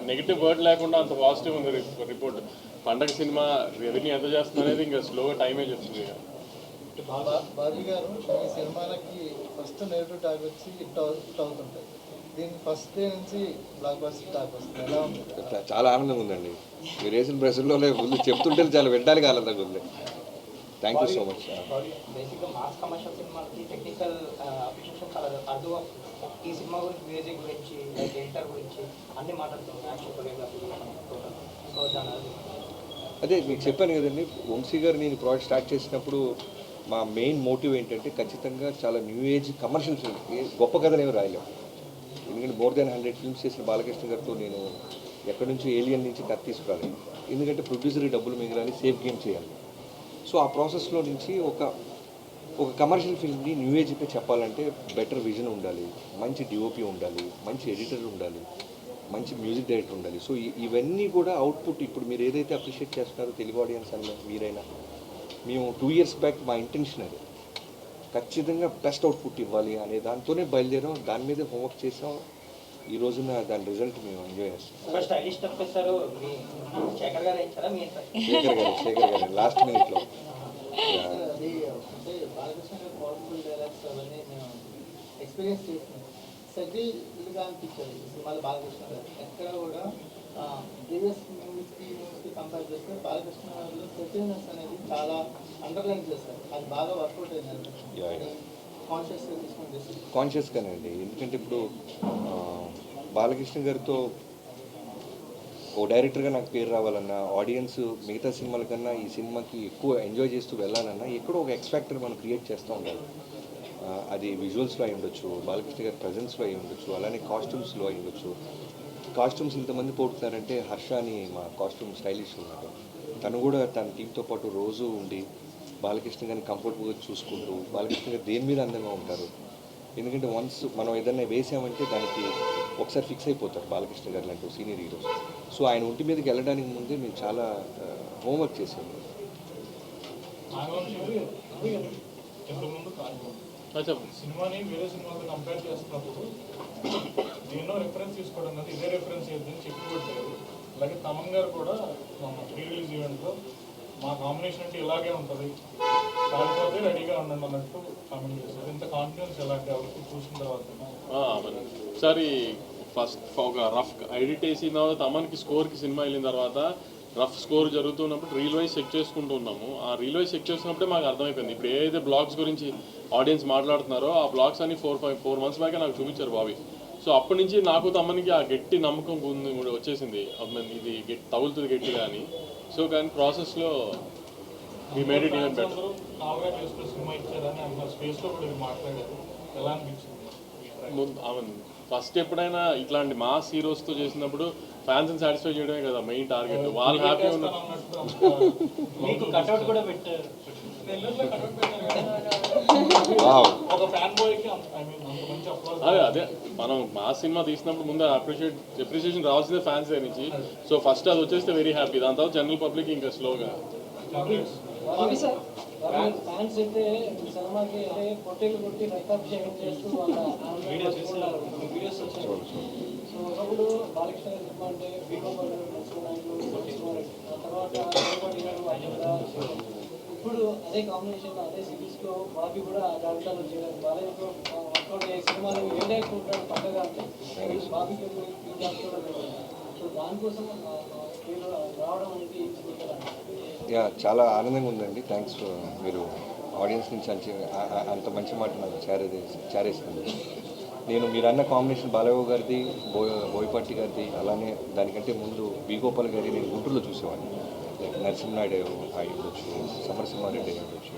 నెగిటివ్ వర్డ్ లేకుండా అంత పాజిటివ్ ఉంది రిపోర్ట్. పండగ సినిమా రెవెన్యూ ఎంత చేస్తుంది అనేది ఇంకా స్లోగా టైమే చెప్తుంది ఇక. బాబీ గారు ఈ సినిమాలకి ఫస్ట్ నెగిటివ్ టాక్ వచ్చి హిట్ అవుతుంటాయి, దీనికి ఫస్ట్ డే నుంచి బ్లాక్ బస్టర్ టాక్ వస్తుంది, ఎలా ఉంది? చాలా ఆనందంగా ఉందండి. మీరు వేసిన ప్రశ్నలో ముందు చెప్తుంటే చాలా వినడానికి ఆనందంగా ఉంది. Thank you so much. బేసిక్గా మాస్ కమర్షియల్ సినిమాకి టెక్నికల్ అప్రిషియేషన్ చాలా అర్థం అవుతుంది. ఈ సినిమా గురించి, మ్యూజిక్ గురించి, లైక్ ఎడిటర్ గురించి అన్ని మాట్లాడుతున్నాం, యాక్షన్ కొరియోగ్రఫీ సో దాని అదే మీకు చెప్పాను కదండి, వంశీ గారు నేను ప్రాజెక్ట్ స్టార్ట్ చేసినప్పుడు మా మెయిన్ మోటివ్ ఏంటంటే ఖచ్చితంగా చాలా న్యూ ఏజ్ కమర్షియల్ ఫిల్మ్, గొప్ప కథలు ఏమి రాయలేము. ఎందుకంటే మోర్ దాన్ 100 ఫిల్మ్స్ చేసిన బాలకృష్ణ గారితో నేను ఎక్కడి నుంచి ఏలియన్ నుంచి కథ తీసుకురాలేదు. ఎందుకంటే ప్రొడ్యూసర్కి డబ్బులు మిగలాలి, సేఫ్ గేమ్ చేయాలి. సో ఆ ప్రాసెస్లో నుంచి ఒక కమర్షియల్ ఫిల్మ్ని న్యూ ఏజ్కి చెప్పాలంటే బెటర్ విజన్ ఉండాలి, మంచి డిఓపి ఉండాలి, మంచి ఎడిటర్ ఉండాలి, మంచి మ్యూజిక్ డైరెక్టర్ ఉండాలి. సో ఇవన్నీ కూడా అవుట్పుట్ ఇప్పుడు మీరు ఏదైతే అప్రిషియేట్ చేస్తున్నారో తెలుగు ఆడియన్స్ అని మీరైనా, మేము 2 years బ్యాక్ మా ఇంటెన్షన్ అది ఖచ్చితంగా బెస్ట్ అవుట్పుట్ ఇవ్వాలి అనే దాంతోనే బయలుదేరాం, దాని మీదే హోంవర్క్ చేసాం. ఈ రోజున దాని రిజల్ట్ మేము ఎంజాయ్ చేస్తాం. స్టైలిష్ స్టెప్ ఇస్తారు మీ శేఖర్ గారు ఇచ్చారా మీ శేఖర్ గారు లాస్ట్ మినిట్లో. అది అంటే బాలకృష్ణ గారు పవర్ఫుల్ డైలాగ్స్ అవన్నీ మేము ఎక్స్పీరియన్స్ చేస్తున్నాం. సెటిల్గా అనిపించారు ఈ సినిమాలో బాలకృష్ణ గారు. ఎక్కడ కూడా ప్రీవియస్ మూవీస్కి కంపేర్ చేస్తే బాలకృష్ణ గారిలో సెటిల్నెస్ అనేది చాలా అండర్లైన్ చేస్తారు, అది బాగా వర్కౌట్ అయింది. కాన్షియస్గా తీసుకొని చేస్తారు. కాన్షియస్గానే అండి, ఎందుకంటే ఇప్పుడు బాలకృష్ణ గారితో ఓ డైరెక్టర్గా నాకు పేరు రావాలన్నా, ఆడియన్స్ మిగతా సినిమాల కన్నా ఈ సినిమాకి ఎక్కువ ఎంజాయ్ చేస్తూ వెళ్ళాలన్నా ఎక్కడో ఒక ఎక్స్ఫాక్టర్ మనం క్రియేట్ చేస్తూ ఉండాలి. అది విజువల్స్లో అయి ఉండొచ్చు, బాలకృష్ణ గారి ప్రజెన్స్లో అయి ఉండొచ్చు, అలానే కాస్ట్యూమ్స్లో అయి ఉండొచ్చు. కాస్ట్యూమ్స్ ఇంతమంది పోతున్నారంటే హర్ష అని మా కాస్ట్యూమ్ స్టైలిష్ ఉన్నారు, తను కూడా తన టీంతో పాటు రోజు ఉండి బాలకృష్ణ గారిని కంఫర్టబుల్గా చూసుకుంటూ, బాలకృష్ణ గారు దేని మీద అందంగా ఉంటారు. ఎందుకంటే వన్స్ మనం ఏదైనా వేసామంటే దానికి ఒకసారి ఫిక్స్ అయిపోతారు బాలకృష్ణ గారు లాంటి సీనియర్ హీరోస్. సో ఆయన ఒంటి మీదకి వెళ్ళడానికి ముందే మేము చాలా హోంవర్క్ చేసాము. సినిమాని వేరే సినిమాతో కంపేర్ చేస్తున్నప్పుడు దేన్నో రిఫరెన్స్ తీసుకోవడం కదా, ఇదే రిఫరెన్స్ ఏదని చెప్పి పెట్టారు. అలాగే తమన్ గారు కూడా ప్రీ రిలీజ్ ఈవెంట్లో మా కాంబినేషన్ అంటే ఇలాగే ఉంటుంది, కాకపోతే రెడీగా ఉండండి అన్నట్టు కామెంట్ చేశారు. ఇంత కాన్ఫిడెన్స్ ఎలాంటి అవుట్పుట్ చూసిన తర్వాత ఒకసారి ఫస్ట్ ఒక రఫ్ ఎడిట్ వేసిన తర్వాత తమన్కి స్కోర్కి సినిమా వెళ్ళిన తర్వాత రఫ్ స్కోర్ జరుగుతున్నప్పుడు రీల్ వైజ్ చెక్ చేసుకుంటూ ఉన్నాము. ఆ రీల్ వైజ్ చెక్ చేస్తున్నప్పుడే మాకు అర్థమైపోయింది ఇప్పుడు ఏదైతే బ్లాగ్స్ గురించి ఆడియన్స్ మాట్లాడుతున్నారో ఆ బ్లాగ్స్ అన్ని 4 months బ్యాకే నాకు చూపించారు బాబీ. సో అప్పటి నుంచి నాకు తమన్కి ఆ గట్టి నమ్మకం వచ్చేసింది, ఇది తగులుతుంది గట్టిగా అని. సో కానీ ప్రాసెస్లో మీ made it even better. Cinema ఇచ్చారని అన్న స్పేస్లో కూడా మాట్లాడారు, ఎలా అనిపించింది? ఫస్ట్ ఎప్పుడైనా ఇట్లాంటి మాస్ హీరోస్తో చేసినప్పుడు ఫ్యాన్స్ని సాటిస్ఫై చేయడమే కదా మెయిన్ టార్గెట్. వాళ్ళు హ్యాపీ ఉన్నారు. మీకు కట్అవుట్ కూడా పెట్టారు. అదే మనం మాస్ సినిమా తీసినప్పుడు ముందు అప్రిషియేషన్ రావాల్సిందే ఫ్యాన్స్ దగ్గర నుంచి. సో ఫస్ట్ అది వచ్చేస్తే వెరీ హ్యాపీ, దాని తర్వాత జనరల్ పబ్లిక్ ఇంకా స్లోగా. ఫ్యాన్స్ అయితే సినిమాకి పొట్టేలు కొట్టి రక్తాభిషేకం చేస్తూ వీడియోస్ వచ్చాయి. సో ఒకప్పుడు బాలకృష్ణ గారి సినిమా అంటే ఇప్పుడు అదే కాంబినేషన్ అదే సిరీస్లో బాబీ కూడా జాబితాలో చేయలేదు. బాలయ్యతో వర్కౌట్ అయ్యే సినిమాలు ఏ డైరెక్టర్ ఉంటాడు పక్కగా అంటే బాబీకి సో దానికోసం రావడం అనేది యా చాలా ఆనందంగా ఉందండి. థ్యాంక్స్, మీరు ఆడియన్స్ నుంచి అంత మంచి మాట నాకు చేరేసింది. మీరు అన్న కాంబినేషన్ బాలయ్య గారిది, బోయపాటి గారిది, అలానే దానికంటే ముందు వి గోపాల్ గారి నేను గుంటూరులో చూసేవాడిని. లైక్ నరసింహనాయుడు అయి ఉండొచ్చు, సమరసింహారెడ్డి అయి ఉండొచ్చు,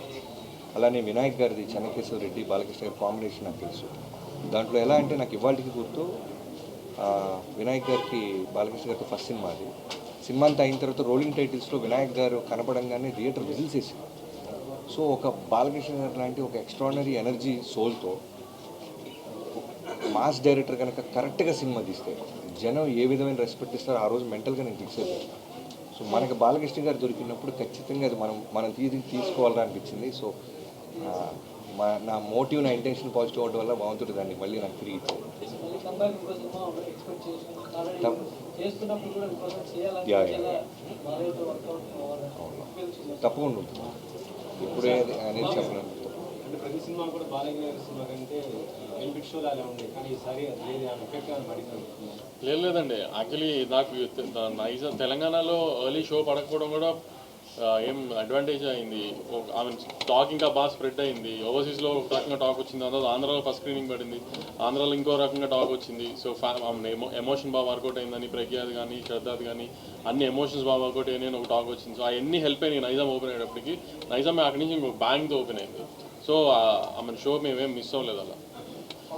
అలానే వినాయక్ గారిది చెన్నకేశ్వర రెడ్డి, బాలకృష్ణ గారి కాంబినేషన్ నాకు తెలుసు. దాంట్లో ఎలా అంటే నాకు ఇవాళకి గుర్తు వినాయక్ గారికి బాలకృష్ణ గారితో ఫస్ట్ సినిమా అది. సినిమా అంతా అయిన తర్వాత రోలింగ్ టైటిల్స్లో వినాయక్ గారు కనపడంగానే థియేటర్ విజిల్స్ వేసింది. సో ఒక బాలకృష్ణ గారు లాంటి ఒక ఎక్స్ట్రాడినరీ ఎనర్జీ సోల్తో మాస్ డైరెక్టర్ కనుక కరెక్ట్గా సినిమా తీస్తే జనం ఏ విధమైన రెస్పెక్ట్ ఇస్తారో ఆ రోజు మెంటల్గా నేను ఫిక్స్ అయిపోయాను. సో మనకి బాలకృష్ణ గారు దొరికినప్పుడు ఖచ్చితంగా అది మనం తీసుకోవాలని అనిపించింది. సో నా మోటివ్, నా ఇంటెన్షన్ పాజిటివ్ అవడం వల్ల బాగుంటుంది, దాన్ని మళ్ళీ నాకు తిరిగి ఇచ్చాను. కంబ్యాక్ ఇంకో సినిమా ఎక్స్పెక్ట్ చేసి ఆల్రెడీ చేస్తున్నప్పుడు కూడా ఇంకోసారి చేయాలని Yeah, yeah. చాలా బాగా వర్కౌట్ అవ్వాలి. తప్పకుండా ఉంటుంది. ఇప్పుడే అనేది చెప్పలేను. అంటే ప్రతి సినిమా కూడా బాలయ్య గారి సినిమా కంటే బెనిఫిట్ షో లాగా ఉంది, కానీ ఈసారి అది లేదు, ఆ ఎఫెక్ట్ అని పడింది. లేదండి, యాక్చువల్లీ నాకు నైజాం తెలంగాణలో ఎర్లీ షో పడకపోవడం కూడా ఏం అడ్వాంటేజ్ అయింది. ఆమె టాక్ ఇంకా బాగా స్ప్రెడ్ అయింది. ఓవర్సీస్లో ఒక రకంగా టాక్ వచ్చింది, అందులో ఆంధ్రాలో ఫస్ట్ స్క్రీనింగ్ పడింది, ఆంధ్రాలో ఇంకో రకంగా టాక్ వచ్చింది. సో ఎమోషన్ బాగా వర్కౌట్ అయిందని ప్రజ్ఞాది కానీ శ్రద్ధాది కానీ అన్ని ఎమోషన్స్ బాగా వర్కౌట్ అయ్యాయని ఒక టాక్ వచ్చింది. సో అవన్నీ హెల్ప్ అయినాయి నైజాం ఓపెన్ అయ్యేటప్పటికి. నైజాం అక్కడి నుంచి ఇంకొక బ్యాంక్తో ఓపెన్ అయింది. సో ఆమె షో మేమేం మిస్ అవ్వలేదు అలా.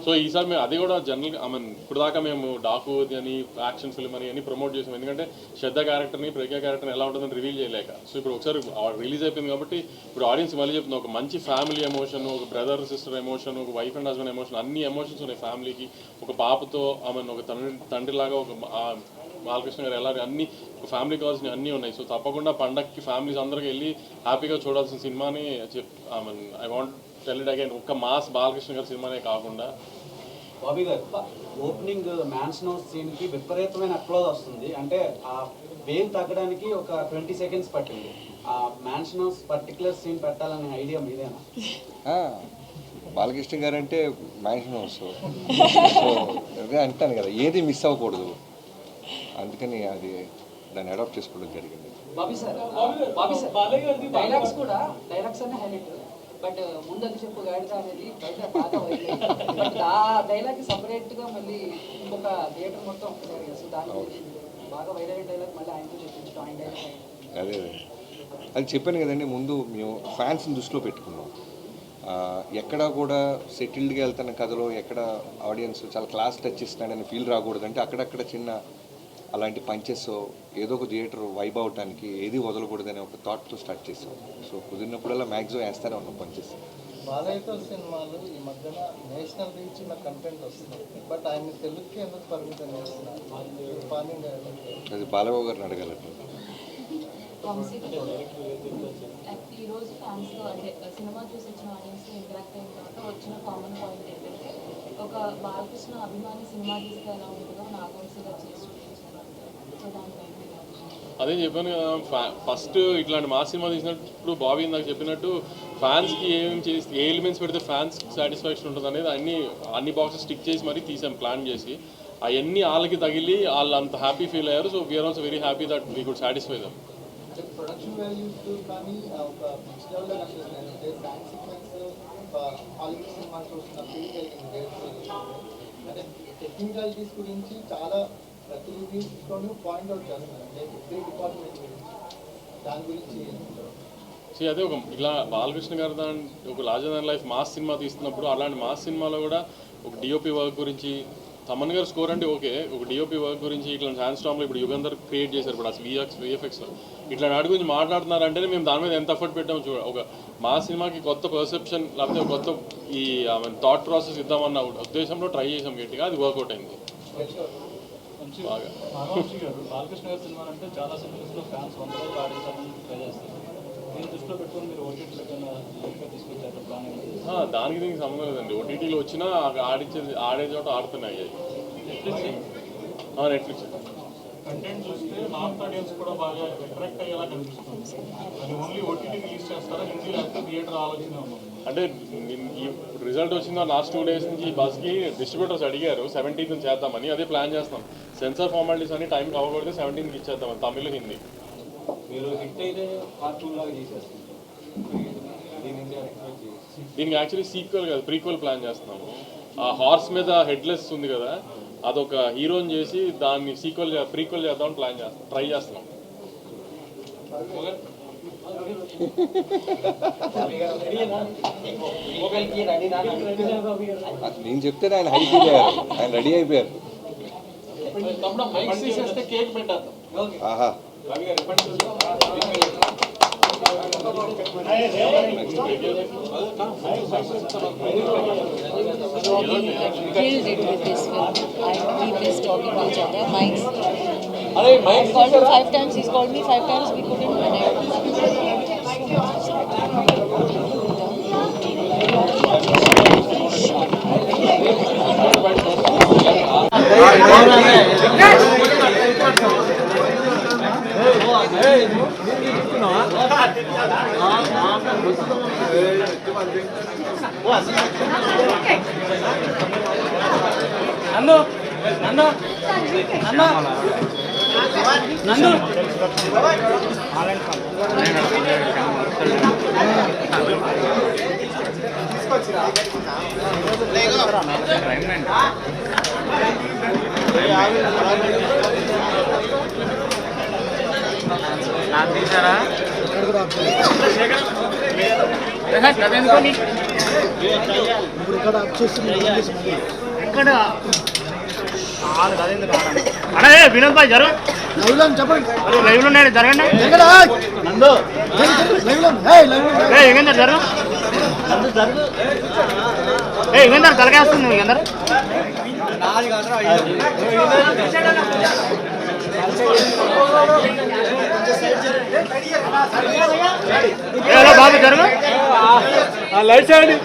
సో ఈసారి మేము అది కూడా జనరల్గా ఇప్పుడు దాకా మేము డాకు అని యాక్షన్ ఫిల్మ్ అని అన్ని ప్రమోట్ చేసాం, ఎందుకంటే శ్రద్ధ క్యారెక్టర్ని ప్రజ్ఞా క్యారెక్టర్ని ఎలా ఉంటుందని రివీల్ చేయలేక. సో ఇప్పుడు ఒకసారి రిలీజ్ అయిపోయింది కాబట్టి ఇప్పుడు ఆడియన్స్ మళ్ళీ చెప్తుంది, ఒక మంచి ఫ్యామిలీ ఎమోషన్, ఒక బ్రదర్ సిస్టర్ ఎమోషన్, ఒక వైఫ్ అండ్ హస్బెండ్ ఎమోషన్, అన్ని ఎమోషన్స్ ఉన్నాయి ఫ్యామిలీకి. ఒక పాపతో ఒక తండ్రిలాగా ఒక బాలకృష్ణ గారు ఎలా అన్ని ఒక ఫ్యామిలీ కావాల్సిన అన్నీ ఉన్నాయి. సో తప్పకుండా పండగకి ఫ్యామిలీస్ అందరికి వెళ్ళి హ్యాపీగా చూడాల్సిన సినిమాని I want tell it again, ఒక్క మాస్ బాలకృష్ణ గారి సినిమానే కాకుండా. బాబీ గారు ఓపెనింగ్ మ్యాన్షన్ హౌస్ సీన్కి విపరీతమైన అప్లోజ్ వస్తుంది, అంటే ఆ వేవ్ తగ్గడానికి ఒక 20 seconds పట్టింది. ఆ మ్యాన్షన్ హౌస్ పర్టికులర్ సీన్ పెట్టాలనే ఐడియా మీదేనా? బాలకృష్ణ గారు అంటే మ్యాన్షన్ హౌస్. సో అదే అంటాను కదా, ఏది మిస్ అవ్వకూడదు, అందుకని అది దాన్ని అడాప్ట్ చేసుకోవడం జరిగింది. బాబీ సార్ డైలాగ్స్ కూడా డైలాగ్స్ అనే హైలైట్, బట్ ముందు చెప్పు గాడిద అనేది బయట బాగా వైరల్, బట్ ఆ డైలాగ్ సపరేట్గా మళ్ళీ ఇంకొక థియేటర్ మొత్తం ఒక్కసారి కదా, సో దాని గురించి బాగా వైరల్ డైలాగ్ మళ్ళీ ఆయనతో చెప్పించడం, ఆయన డైలాగ్ అదే అది చెప్పాను కదండి, ముందు మేము ఫ్యాన్స్ని దృష్టిలో పెట్టుకున్నాం. ఎక్కడా కూడా సెటిల్డ్గా వెళ్తున్న కథలో ఎక్కడ ఆడియన్స్ చాలా క్లాస్ టచ్ ఇస్తున్నాడని ఫీల్ రాకూడదంటే అక్కడక్కడ చిన్న అలాంటి పంచెస్ ఏదో ఒక థియేటర్ వైబ్ అవటానికి ఏది వదలకూడదనే ఒక థాట్తో స్టార్ట్ చేసాం. సో కుదిరినప్పుడల్లా మ్యాక్సిమం వేస్తూనే ఉన్నాం పంచెస్. బాలయ్యతో సినిమాలు ఈ మధ్యన నేషనల్ రీచ్ ఉన్న కంటెంట్ వస్తుంది, బట్ ఆయన తెలుగుకి ఎందుకు పరిమితం చేస్తున్నారు? అది బాలబాబు గారిని అడగాలండి. ఈరోజు ఫ్యాన్స్తో అంటే సినిమా చూసి వచ్చిన ఆడియన్స్తో ఇంటరాక్ట్ అయిన తర్వాత వచ్చిన కామన్ పాయింట్ ఏంటంటే ఒక బాలకృష్ణ అభిమాని సినిమా తీస్తే ఎలా ఉంటుందో నాగవంశీగా చేసి చూపించారు. సో దానిపై అదే చెప్పాను కదా, ఫస్ట్ ఇట్లాంటి మా సినిమా తీసినప్పుడు బాబీ నాకు చెప్పినట్టు ఫ్యాన్స్కి ఏమేమి చేసి ఏ ఎలిమెంట్స్ పెడితే ఫ్యాన్స్ సాటిస్ఫాక్షన్ ఉంటుంది అనేది అన్ని బాక్సెస్ స్టిక్ చేసి మరీ తీసాం ప్లాన్ చేసి. అవన్నీ వాళ్ళకి తగిలి వాళ్ళు అంత హ్యాపీ ఫీల్ అయ్యారు. So we're also very happy that we could satisfy them. Production values కానీ ఒక నెక్స్ట్ లెవెల్లో కనిపిస్తుంది. అంటే సైన్స్ సీక్వెన్స్ హాలీవుడ్ సినిమా చూసిన ఫీల్ కలిగింది. అంటే టెక్నికాలిటీస్ గురించి చాలా ప్రతి రివ్యూస్లోనూ పాయింట్అవుట్ చేస్తున్నారు, అంటే ఎవ్రీ డిపార్ట్మెంట్ గురించి దాని గురించి. అదే ఒక ఇలా బాలకృష్ణ గారు ఒక larger than life mass cinema తీస్తున్నప్పుడు అలాంటి మాస్ సినిమాలో కూడా ఒక డిఓపి వర్క్ గురించి, తమన్ గారు స్కోర్ అంటే ఓకే, ఒక డిఓపి వర్క్ గురించి ఇట్లా హ్యాండ్ స్టామ్లో ఇప్పుడు యుగంధర్ క్రియేట్ చేశారు. ఇప్పుడు అసలు విఎఫ్ఎక్స్లో ఇట్లా వాటి గురించి మాట్లాడుతున్నారంటేనే మేము దాని మీద ఎంత ఎఫర్ట్ పెట్టాము చూడ. ఒక మా సినిమాకి కొత్త పర్సెప్షన్ లేకపోతే కొత్త ఈ థాట్ ప్రాసెస్ ఇద్దామన్న ఉద్దేశంలో ట్రై చేసాం గట్టిగా, అది వర్కౌట్ అయింది బాగా. నాగవంశీ గారు బాలకృష్ణ గారి సినిమా అంటే చాలా సినిమాస్లో ఫ్యాన్స్ 100 రోజులు ఆడించాలని ట్రై చేస్తారు. దీన్ని దృష్టిలో పెట్టుకొని మీరు ఓటీటీలో తీసుకొచ్చారు ప్లాన్? దానికి దీనికి సంబంధం లేదండి. ఓటీటీలో వచ్చినా ఆడే చోట ఆడుతున్నాయి నెట్ఫ్లిక్స్. కంటెంట్ చూస్తే నార్త్ ఆడియన్స్ కూడా బాగా అట్రాక్ట్ అయ్యేలా కనిపిస్తుంది. అది ఓన్లీ ఓటీటీ రిలీజ్ చేస్తారా, హిందీ లేకపోతే థియేటర్ ఆలోచన ఉన్నాం? అంటే ఈ రిజల్ట్ వచ్చిందో లాస్ట్ 2 days నుంచి బస్కి డిస్ట్రిబ్యూటర్స్ అడిగారు 17th చేద్దామని, అదే ప్లాన్ చేస్తాం. సెన్సార్ ఫార్మాలిటీస్ అని టైం అవ్వకూడదు, 17th ఇచ్చేద్దామని తమిళ హిందీ. మీరు హిట్ అయితే కార్టూన్ లాగా చేసేస్తారు. దీనికి యాక్చువల్లీ సీక్వెల్ కాదు, ప్రీక్వెల్ ప్లాన్ చేస్తున్నాము. ఆ హార్స్ మీద హెడ్లెస్ ఉంది కదా, అదొక హీరోని చేసి దాన్ని ప్రీక్వెల్ చేద్దామని ట్రై చేస్తున్నాం. నేను చెప్తే ఆయన హై ఫీల్ అయ్యారు, ఆయన రెడీ అయిపోయారు. కేక్ పెట్టేద్దాం. ఆహా Killed it with this film. We missed talking to each other. Mike's. I called him 5 times. He's called me 5 times. We couldn't connect. Vinod భాయ్ జరు లైవ్ లో జరగండి యుగేందర్ జరు యుగేందర్ తలకేస్తుంది యుగేందర్ బాబు జరుగు లైట్ చేయండి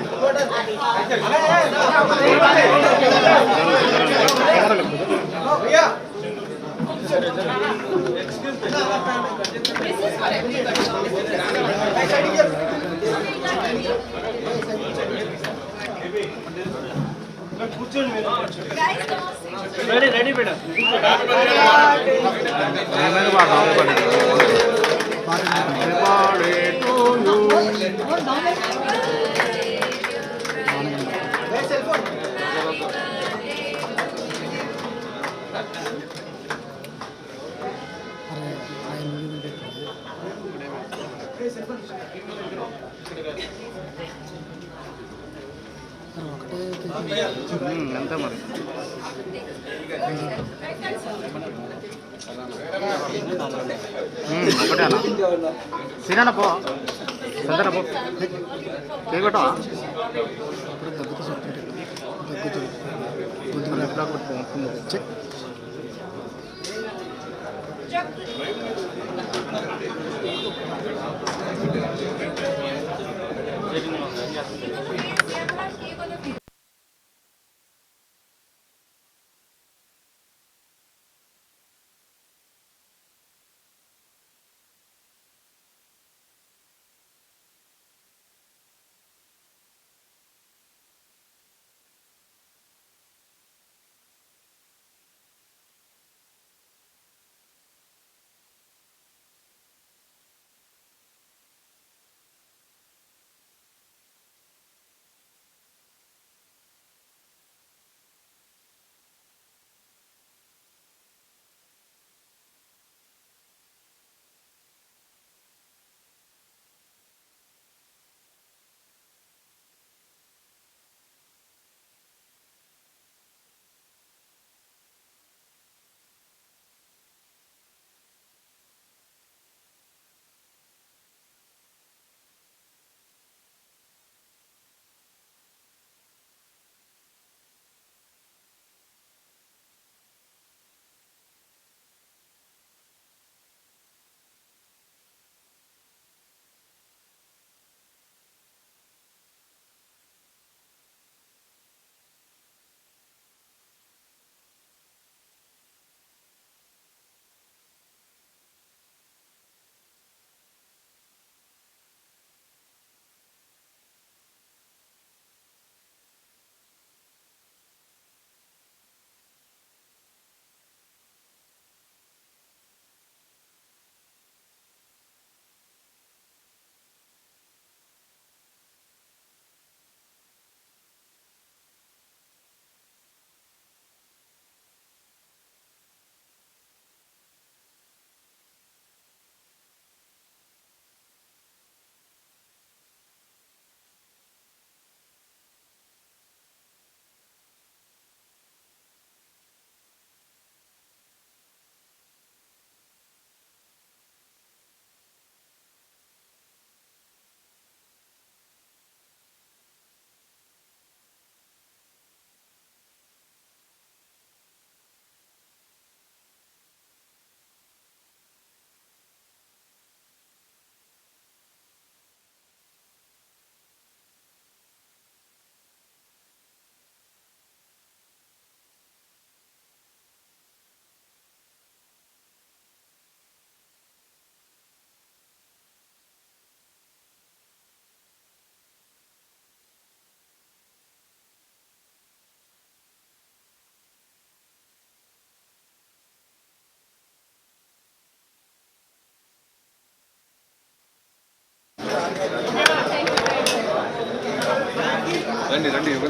రెడీ రెడీ మేడం అంతే మరి ఒకటే అన్న సీనన్న పో సందర పో కేగొట్టవా చెక్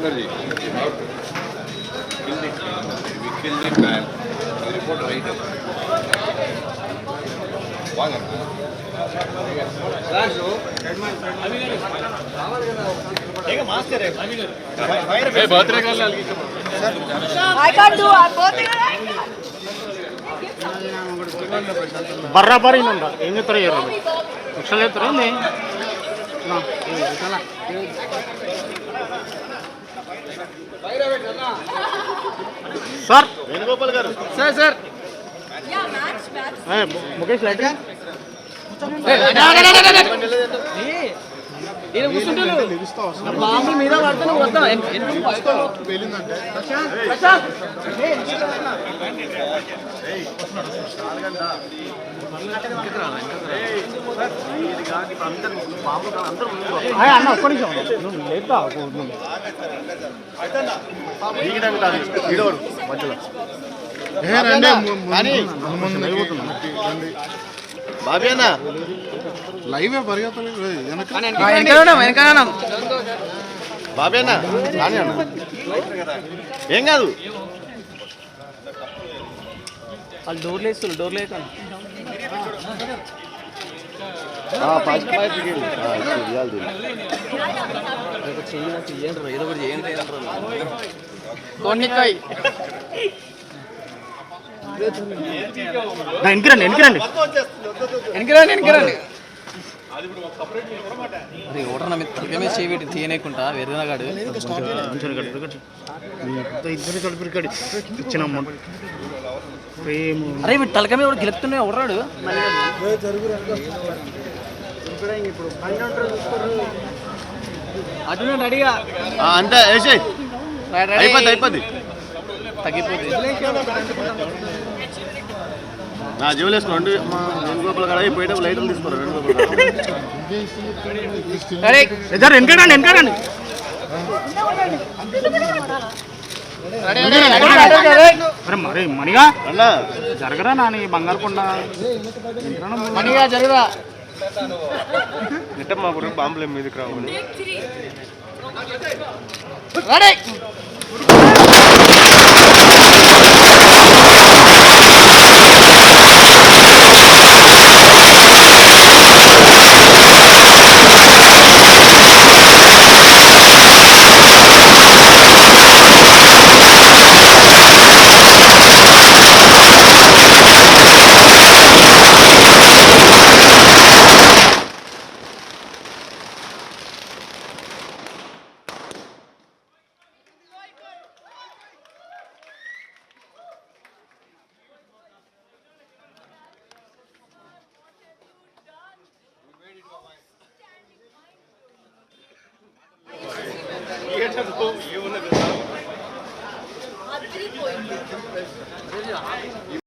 Banerjee. Kill the man. You report right. బర్రాబరి ఉండ ఏం చెప్తారు లక్షలు చెప్తారు ఏంది సార్ వేణుగోపాల్ గారు సార్ సార్ ముఖేష్ లైట్ బాంబుల మీద పడుతున్నా వద్దాం అన్న ఒక్క నిమిషం లేదా మధ్యలో బాబీ అన్న లైవ్ వెనకాల బాబీ అన్న రాని అన్న ఏం కాదు వాళ్ళు డోర్లు వేస్తున్నారు డోర్లు వేస్తాను వెనకరండి వెనకరండి వెనకరండి వెనకరండి అరే ఓటర్ నా మీద తలకమే చేయబెట్టి తీయనేకుంటా వెర్రగాడు ఇద్దరు కలిపి ఇచ్చిన ప్రేమ అరే వీడు తలకమే కూడా గెలుపుతున్నాయి ఓడరాడు అటు రెడీగా అంతే వేసే అయిపోద్ది అయిపోద్ది తగ్గిపోతుంది నా జోలు వేసుకోండి వేణుగోపాల్ కాడ పోయేటప్పుడు లైట్లు తీసుకోరు వెనకడండి వెనకడండి మరి మణిగా జరగరా నాని బంగారు కొండ మనీగా జరగరా మా గురించి బాంబులు మీదకి రావాలి